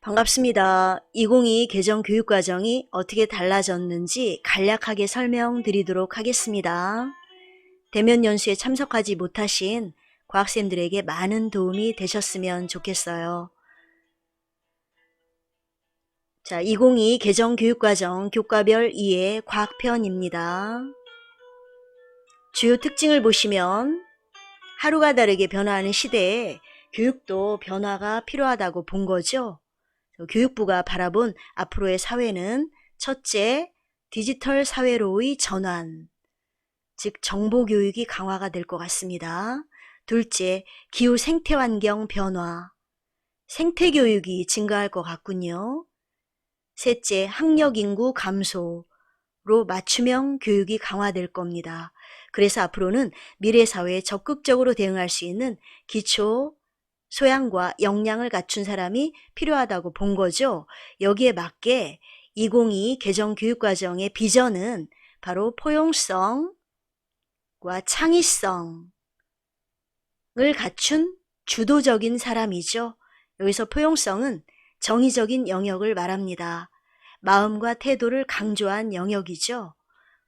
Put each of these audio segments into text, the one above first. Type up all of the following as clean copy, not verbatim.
반갑습니다. 2022 개정 교육과정이 어떻게 달라졌는지 간략하게 설명드리도록 하겠습니다. 대면 연수에 참석하지 못하신 과학생들에게 많은 도움이 되셨으면 좋겠어요. 자, 2022 개정 교육과정 교과별 2의 과학편입니다. 주요 특징을 보시면 하루가 다르게 변화하는 시대에 교육도 변화가 필요하다고 본 거죠. 교육부가 바라본 앞으로의 사회는 첫째, 디지털 사회로의 전환, 즉 정보교육이 강화가 될 것 같습니다. 둘째, 기후 생태환경 변화, 생태교육이 증가할 것 같군요. 셋째, 학력인구 감소로 맞춤형 교육이 강화될 겁니다. 그래서 앞으로는 미래사회에 적극적으로 대응할 수 있는 기초 소양과 역량을 갖춘 사람이 필요하다고 본 거죠. 여기에 맞게 2022 개정 교육과정의 비전은 바로 포용성과 창의성을 갖춘 주도적인 사람이죠. 여기서 포용성은 정의적인 영역을 말합니다. 마음과 태도를 강조한 영역이죠.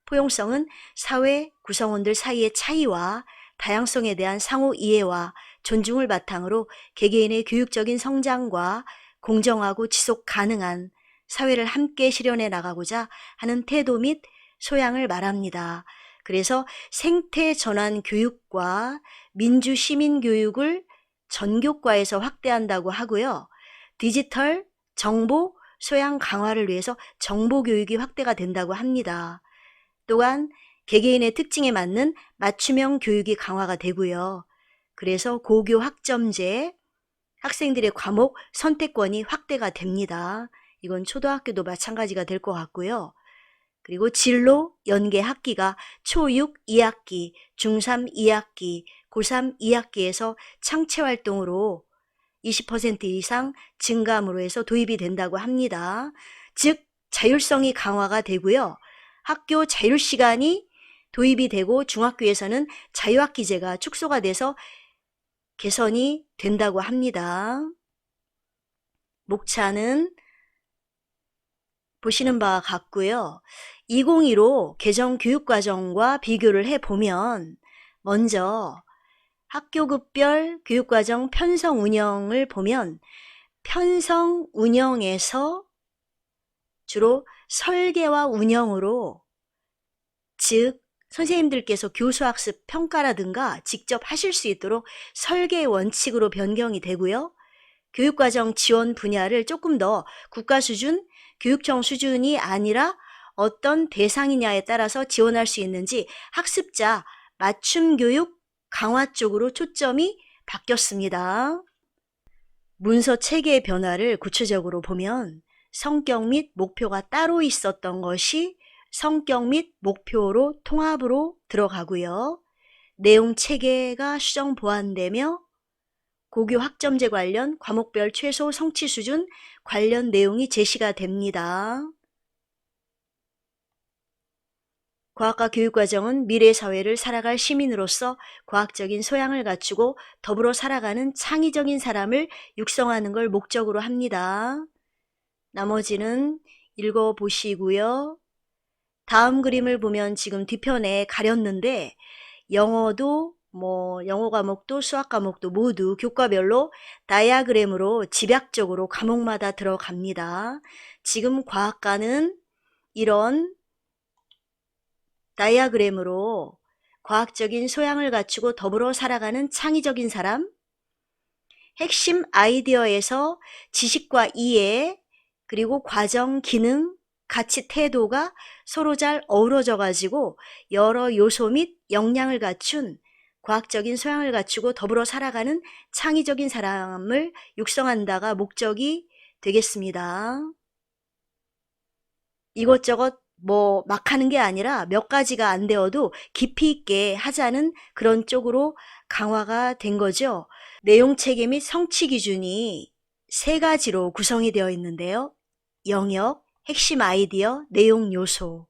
포용성은 사회 구성원들 사이의 차이와 다양성에 대한 상호 이해와 존중을 바탕으로 개개인의 교육적인 성장과 공정하고 지속 가능한 사회를 함께 실현해 나가고자 하는 태도 및 소양을 말합니다. 그래서 생태 전환 교육과 민주 시민 교육을 전교과에서 확대한다고 하고요. 디지털 정보 소양 강화를 위해서 정보 교육이 확대가 된다고 합니다. 또한 개개인의 특징에 맞는 맞춤형 교육이 강화가 되고요. 그래서 고교 학점제, 학생들의 과목 선택권이 확대가 됩니다. 이건 초등학교도 마찬가지가 될 것 같고요. 그리고 진로 연계 학기가 초6 2학기, 중3 2학기, 고3 2학기에서 창체활동으로 20% 이상 증감으로 해서 도입이 된다고 합니다. 즉 자율성이 강화가 되고요. 학교 자율시간이 도입이 되고 중학교에서는 자유학기제가 축소가 돼서 개선이 된다고 합니다. 목차는 보시는 바와 같고요. 2015 개정 교육과정과 비교를 해보면 먼저 학교급별 교육과정 편성 운영을 보면 편성 운영에서 주로 설계와 운영으로 즉 선생님들께서 교수학습 평가라든가 직접 하실 수 있도록 설계 원칙으로 변경이 되고요. 교육과정 지원 분야를 조금 더 국가 수준, 교육청 수준이 아니라 어떤 대상이냐에 따라서 지원할 수 있는지 학습자 맞춤 교육 강화 쪽으로 초점이 바뀌었습니다. 문서 체계의 변화를 구체적으로 보면 성격 및 목표가 따로 있었던 것이 성격 및 목표로 통합으로 들어가고요. 내용 체계가 수정 보완되며 고교 학점제 관련 과목별 최소 성취 수준 관련 내용이 제시가 됩니다. 과학과 교육과정은 미래 사회를 살아갈 시민으로서 과학적인 소양을 갖추고 더불어 살아가는 창의적인 사람을 육성하는 걸 목적으로 합니다. 나머지는 읽어보시고요. 다음 그림을 보면 지금 뒤편에 가렸는데 영어도 영어 과목도 수학 과목도 모두 교과별로 다이아그램으로 집약적으로 과목마다 들어갑니다. 지금 과학과는 이런 다이아그램으로 과학적인 소양을 갖추고 더불어 살아가는 창의적인 사람, 핵심 아이디어에서 지식과 이해, 그리고 과정, 기능, 가치, 태도가 서로 잘 어우러져 가지고 여러 요소 및 역량을 갖춘 과학적인 소양을 갖추고 더불어 살아가는 창의적인 사람을 육성한다가 목적이 되겠습니다. 이것저것 막 하는 게 아니라 몇 가지가 안 되어도 깊이 있게 하자는 그런 쪽으로 강화가 된 거죠. 내용 체계 및 성취 기준이 3가지로 구성이 되어 있는데요. 영역, 핵심 아이디어, 내용 요소.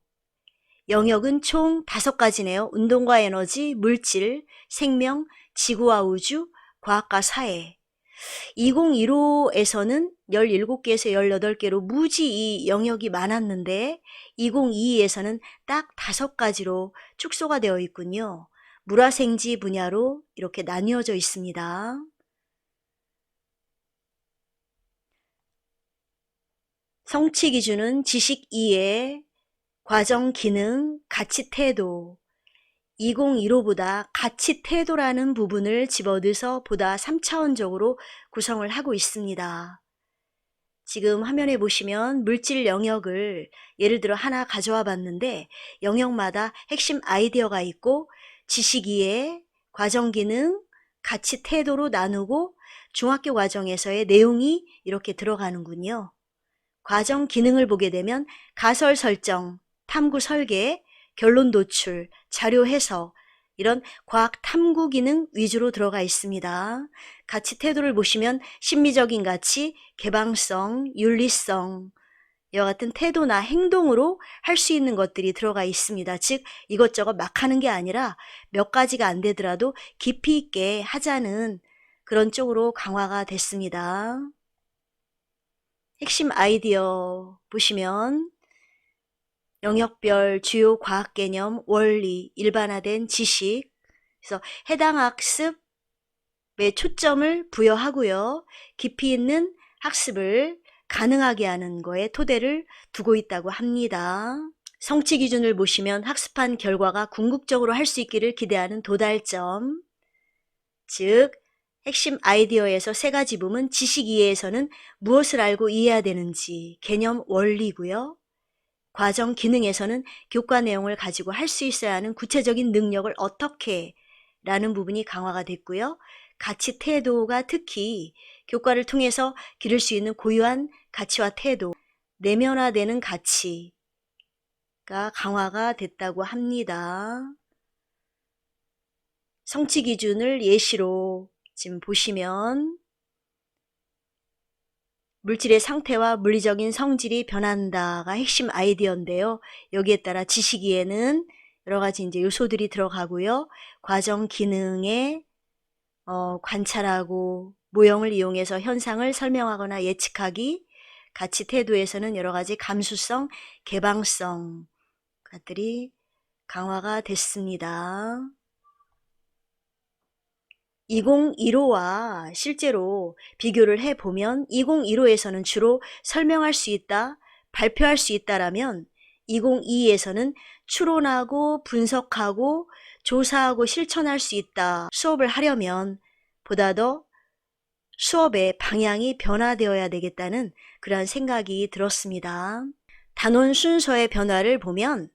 영역은 총 5가지네요. 운동과 에너지, 물질, 생명, 지구와 우주, 과학과 사회. 2015에서는 17개에서 18개로 무지 이 영역이 많았는데 2022에서는 딱 5가지로 축소가 되어 있군요. 물화생지 분야로 이렇게 나뉘어져 있습니다. 성취 기준은 지식 이해, 과정 기능, 가치 태도. 2015보다 가치 태도라는 부분을 집어넣어서 보다 3차원적으로 구성을 하고 있습니다. 지금 화면에 보시면 물질 영역을 예를 들어 하나 가져와 봤는데 영역마다 핵심 아이디어가 있고 지식 이해, 과정 기능, 가치 태도로 나누고 중학교 과정에서의 내용이 이렇게 들어가는군요. 과정 기능을 보게 되면 가설 설정, 탐구 설계, 결론 도출, 자료 해석 이런 과학 탐구 기능 위주로 들어가 있습니다. 가치 태도를 보시면 심미적인 가치, 개방성, 윤리성 이와 같은 태도나 행동으로 할 수 있는 것들이 들어가 있습니다. 즉 이것저것 막 하는 게 아니라 몇 가지가 안 되더라도 깊이 있게 하자는 그런 쪽으로 강화가 됐습니다. 핵심 아이디어 보시면 영역별 주요 과학 개념, 원리, 일반화된 지식, 그래서 해당 학습에 초점을 부여하고요. 깊이 있는 학습을 가능하게 하는 거에 토대를 두고 있다고 합니다. 성취 기준을 보시면 학습한 결과가 궁극적으로 할 수 있기를 기대하는 도달점, 즉 핵심 아이디어에서 3가지 부분, 지식 이해에서는 무엇을 알고 이해해야 되는지 개념 원리고요. 과정 기능에서는 교과 내용을 가지고 할 수 있어야 하는 구체적인 능력을 어떻게 라는 부분이 강화가 됐고요. 가치 태도가 특히 교과를 통해서 기를 수 있는 고유한 가치와 태도, 내면화되는 가치가 강화가 됐다고 합니다. 성취 기준을 예시로 지금 보시면 물질의 상태와 물리적인 성질이 변한다가 핵심 아이디어인데요. 여기에 따라 지식 이해는 여러 가지 이제 요소들이 들어가고요. 과정 기능에 관찰하고 모형을 이용해서 현상을 설명하거나 예측하기, 가치 태도에서는 여러 가지 감수성, 개방성 것들이 강화가 됐습니다. 2015와 실제로 비교를 해보면 2015에서는 주로 설명할 수 있다, 발표할 수 있다라면 2022에서는 추론하고 분석하고 조사하고 실천할 수 있다. 수업을 하려면 보다 더 수업의 방향이 변화되어야 되겠다는 그런 생각이 들었습니다. 단원 순서의 변화를 보면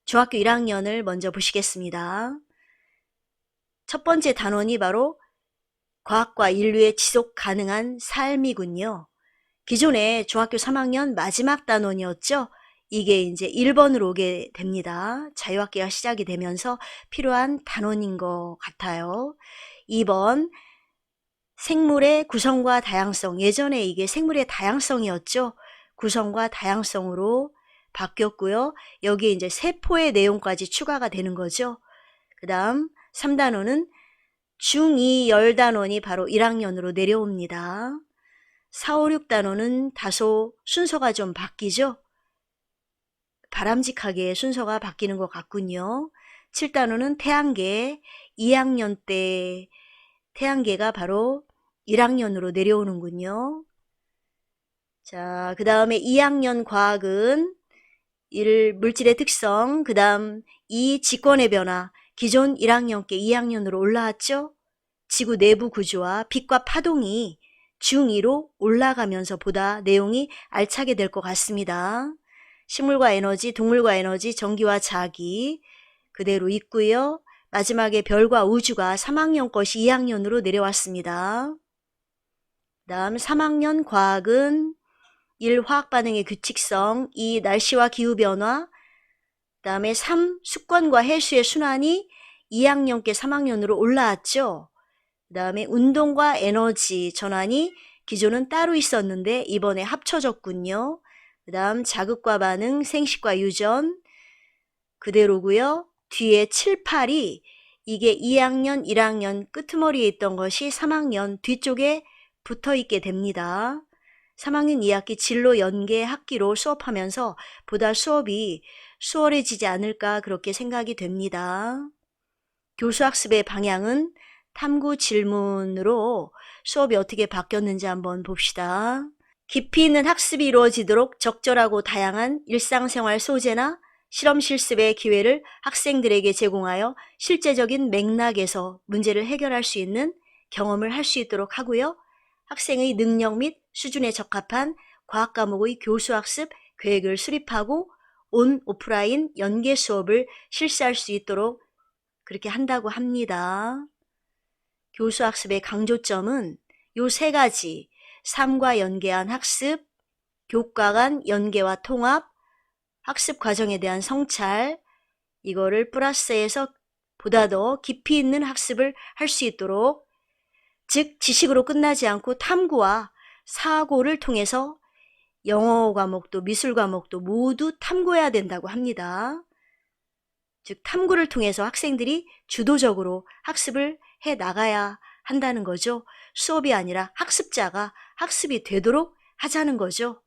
중학교 1학년을 먼저 보시겠습니다. 첫 번째 단원이 바로 과학과 인류의 지속 가능한 삶이군요. 기존에 중학교 3학년 마지막 단원이었죠. 이게 이제 1번으로 오게 됩니다. 자유학기가 시작이 되면서 필요한 단원인 것 같아요. 2번 생물의 구성과 다양성. 예전에 이게 생물의 다양성이었죠. 구성과 다양성으로 바뀌었고요. 여기에 이제 세포의 내용까지 추가가 되는 거죠. 그 다음 3단원은 중2 10단원이 바로 1학년으로 내려옵니다. 4, 5, 6단원은 다소 순서가 좀 바뀌죠. 바람직하게 순서가 바뀌는 것 같군요. 7단원은 태양계, 2학년 때 태양계가 바로 1학년으로 내려오는군요. 자, 그 다음에 2학년 과학은 1. 물질의 특성, 그 다음 2. 직권의 변화, 기존 1학년께 2학년으로 올라왔죠. 지구 내부 구조와 빛과 파동이 중2로 올라가면서 보다 내용이 알차게 될 것 같습니다. 식물과 에너지, 동물과 에너지, 전기와 자기 그대로 있고요. 마지막에 별과 우주가 3학년 것이 2학년으로 내려왔습니다. 다음 3학년 과학은 1. 화학 반응의 규칙성, 2. 날씨와 기후변화, 그 다음에 3. 습관과 해수의 순환이 2학년께 3학년으로 올라왔죠. 그 다음에 운동과 에너지 전환이 기존은 따로 있었는데 이번에 합쳐졌군요. 그 다음 자극과 반응, 생식과 유전 그대로고요. 뒤에 7, 8이 이게 2학년, 1학년 끄트머리에 있던 것이 3학년 뒤쪽에 붙어 있게 됩니다. 3학년 2학기 진로 연계 학기로 수업하면서 보다 수업이 수월해지지 않을까 그렇게 생각이 됩니다. 교수학습의 방향은 탐구 질문으로 수업이 어떻게 바뀌었는지 한번 봅시다. 깊이 있는 학습이 이루어지도록 적절하고 다양한 일상생활 소재나 실험 실습의 기회를 학생들에게 제공하여 실제적인 맥락에서 문제를 해결할 수 있는 경험을 할 수 있도록 하고요. 학생의 능력 및 수준에 적합한 과학 과목의 교수학습 계획을 수립하고 온 오프라인 연계 수업을 실시할 수 있도록 그렇게 한다고 합니다. 교수학습의 강조점은 요 세 가지, 삶과 연계한 학습, 교과 간 연계와 통합, 학습 과정에 대한 성찰, 이거를 플러스해서 보다 더 깊이 있는 학습을 할 수 있도록, 즉 지식으로 끝나지 않고 탐구와 사고를 통해서 영어 과목도 미술 과목도 모두 탐구해야 된다고 합니다. 즉 탐구를 통해서 학생들이 주도적으로 학습을 해 나가야 한다는 거죠. 수업이 아니라 학습자가 학습이 되도록 하자는 거죠.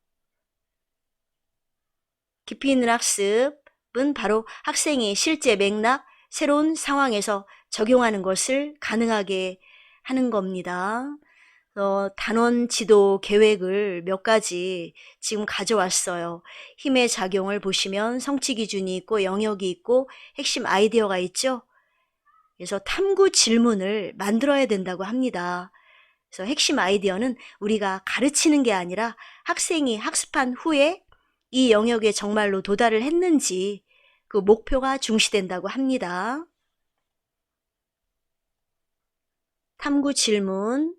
깊이 있는 학습은 바로 학생이 실제 맥락, 새로운 상황에서 적용하는 것을 가능하게 하는 겁니다. 단원 지도 계획을 몇 가지 지금 가져왔어요. 힘의 작용을 보시면 성취 기준이 있고 영역이 있고 핵심 아이디어가 있죠. 그래서 탐구 질문을 만들어야 된다고 합니다. 그래서 핵심 아이디어는 우리가 가르치는 게 아니라 학생이 학습한 후에 이 영역에 정말로 도달을 했는지 그 목표가 중시된다고 합니다. 탐구 질문,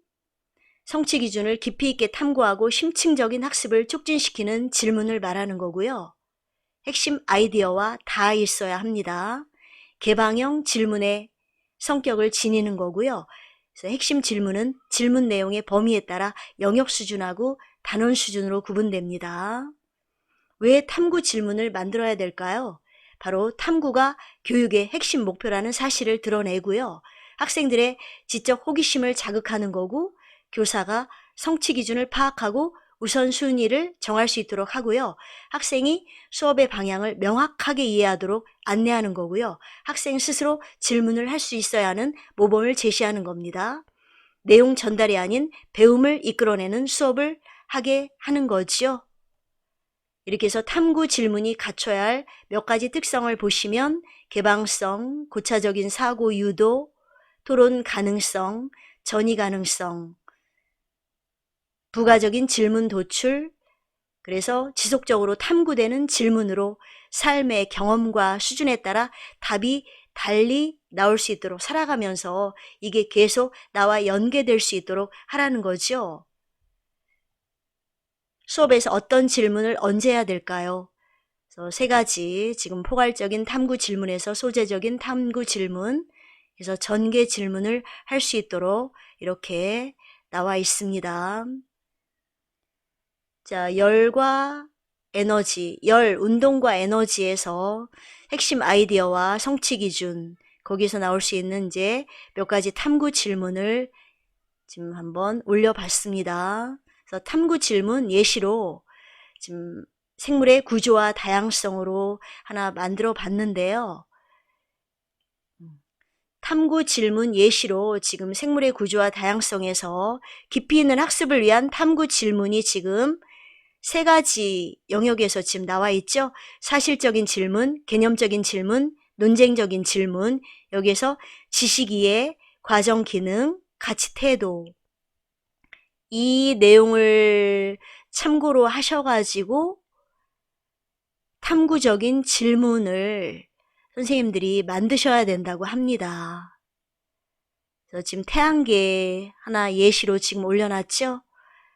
성취 기준을 깊이 있게 탐구하고 심층적인 학습을 촉진시키는 질문을 말하는 거고요. 핵심 아이디어와 다 있어야 합니다. 개방형 질문의 성격을 지니는 거고요. 그래서 핵심 질문은 질문 내용의 범위에 따라 영역 수준하고 단원 수준으로 구분됩니다. 왜 탐구 질문을 만들어야 될까요? 바로 탐구가 교육의 핵심 목표라는 사실을 드러내고요. 학생들의 지적 호기심을 자극하는 거고 교사가 성취 기준을 파악하고 우선순위를 정할 수 있도록 하고요. 학생이 수업의 방향을 명확하게 이해하도록 안내하는 거고요. 학생 스스로 질문을 할 수 있어야 하는 모범을 제시하는 겁니다. 내용 전달이 아닌 배움을 이끌어내는 수업을 하게 하는 거지요. 이렇게 해서 탐구 질문이 갖춰야 할 몇 가지 특성을 보시면 개방성, 고차적인 사고 유도, 토론 가능성, 전이 가능성, 부가적인 질문 도출, 그래서 지속적으로 탐구되는 질문으로 삶의 경험과 수준에 따라 답이 달리 나올 수 있도록 살아가면서 이게 계속 나와 연계될 수 있도록 하라는 거죠. 수업에서 어떤 질문을 언제 해야 될까요? 그래서 세 가지 지금 포괄적인 탐구 질문에서 소재적인 탐구 질문, 그래서 전개 질문을 할 수 있도록 이렇게 나와 있습니다. 자, 열과 에너지, 운동과 에너지에서 핵심 아이디어와 성취 기준, 거기서 나올 수 있는 이제 몇 가지 탐구 질문을 지금 한번 올려봤습니다. 그래서 탐구 질문 예시로 지금 생물의 구조와 다양성으로 하나 만들어 봤는데요. 탐구 질문 예시로 지금 생물의 구조와 다양성에서 깊이 있는 학습을 위한 탐구 질문이 지금 세 가지 영역에서 지금 나와 있죠. 사실적인 질문, 개념적인 질문, 논쟁적인 질문, 여기에서 지식 이해, 과정 기능, 가치 태도, 이 내용을 참고로 하셔가지고 탐구적인 질문을 선생님들이 만드셔야 된다고 합니다. 그래서 지금 태양계 하나 예시로 지금 올려놨죠.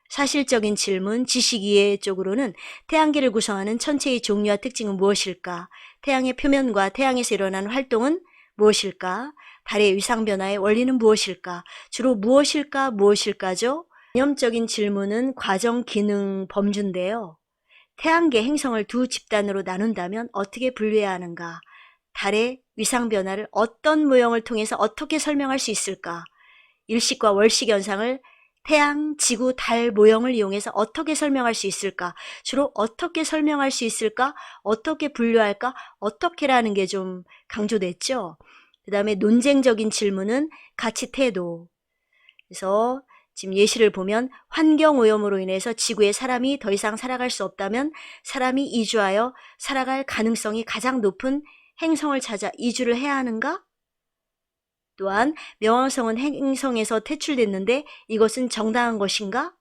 사실적인 질문, 지식 이해 쪽으로는 태양계를 구성하는 천체의 종류와 특징은 무엇일까? 태양의 표면과 태양에서 일어나는 활동은 무엇일까? 달의 위상변화의 원리는 무엇일까? 주로 무엇일까죠? 개념적인 질문은 과정, 기능, 범주인데요. 태양계 행성을 두 집단으로 나눈다면 어떻게 분류해야 하는가? 달의 위상변화를 어떤 모형을 통해서 어떻게 설명할 수 있을까? 일식과 월식 현상을 태양, 지구, 달 모형을 이용해서 어떻게 설명할 수 있을까? 주로 어떻게 설명할 수 있을까? 어떻게 분류할까? 어떻게라는 게 좀 강조됐죠. 그 다음에 논쟁적인 질문은 가치 태도. 그래서 지금 예시를 보면 환경오염으로 인해서 지구에 사람이 더 이상 살아갈 수 없다면 사람이 이주하여 살아갈 가능성이 가장 높은 행성을 찾아 이주를 해야 하는가? 또한 명왕성은 행성에서 퇴출됐는데 이것은 정당한 것인가?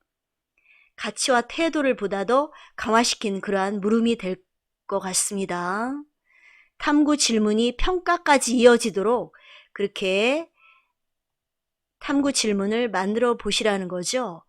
가치와 태도를 보다 더 강화시킨 그러한 물음이 될 것 같습니다. 탐구 질문이 평가까지 이어지도록 그렇게 탐구 질문을 만들어 보시라는 거죠.